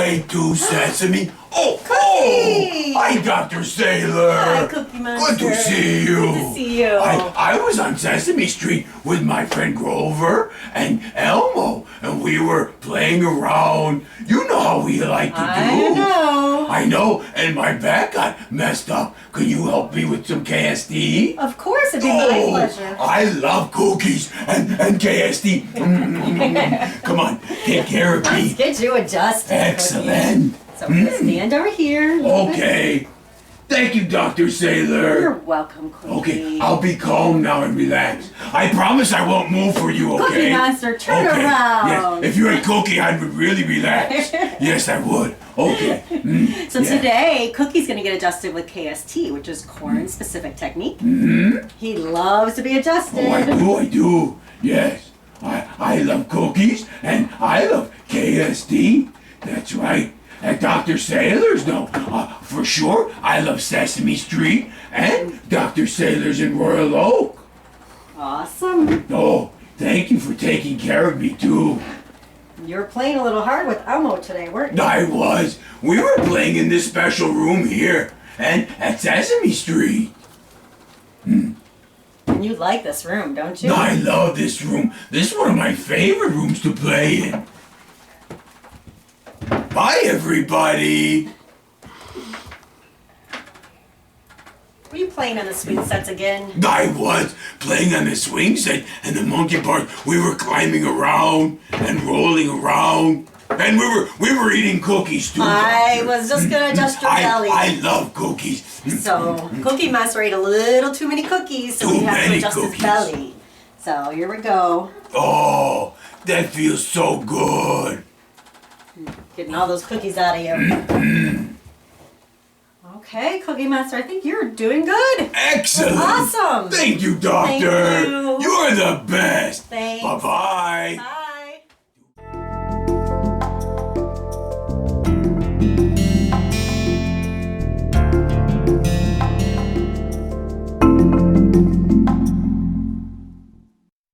way to Sesame. Oh, Cookie! Hi, Dr. Sailor. Hi, Cookie Monster. Good to see you. Good to see you. I was on Sesame Street with my friend Grover and Elmo, and we were playing around. You know how we like to do. I I know, and my back got messed up. Can you help me with some KST? Of course, it'd be my pleasure. I love cookies and KST. Come on, take care of me. Let's get you adjusted. Excellent. Cookie. So we're gonna stand over here. Okay. Thank you, Dr. Sailor. You're welcome, Cookie. Okay, I'll be calm now and relax. I promise I won't move for you, okay? Cookie Monster, turn okay. around. Yes. If you had Cookie, I would really relax. Yes, I would. Okay. So today, Cookie's gonna get adjusted with KST, which is corn-specific technique. He loves to be adjusted. Oh, I do. Yes. I love cookies and I love KST. That's right. And Dr. Sailor's no. For sure, I love Sesame Street and Dr. Sailor's in Royal Oak. Awesome. Oh, thank you for taking care of me too. You're playing a little hard with Elmo today, weren't you? I was. We were playing in this special room here and at Sesame Street. And you like this room, don't you? I love this room. This is one of my favorite rooms to play in. Bye, everybody. Were you playing on the swing sets again? I was playing on the swing set and the monkey bars. We were climbing around and rolling around, and we were eating cookies too. I was just gonna adjust your belly. I love cookies. So Cookie Monster ate a little too many cookies, so we have to adjust his belly. So here we go. Oh, that feels so good. Getting all those cookies out of you. Okay, Cookie Monster, I think you're doing good. Excellent. That's awesome. Thank you, Doctor. Thank you. You're the best. Thanks. Bye-bye. Bye.